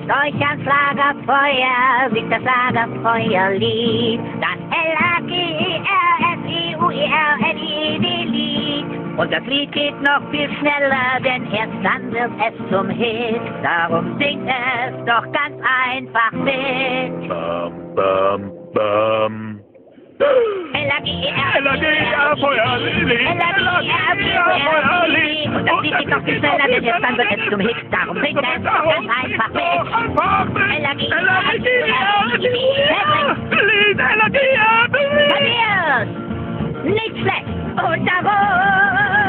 Euch ans Lagerfeuer singt das Lagerfeuerlied, das Lagerfeuerlied. Und das Lied geht noch viel schneller, denn erst dann wird es zum Hit. Darum singt es doch ganz einfach mit. Bam, bam, bam. L-A-G-E-R-Feuerlied. L-A-G-E-R-Feuerlied. Und das Lied geht noch viel schneller, denn erst dann wird es zum Hit. Darum singt es doch ganz einfach mit. L-A-G-E-R-Feuerlied. Nicht schlecht. Und darum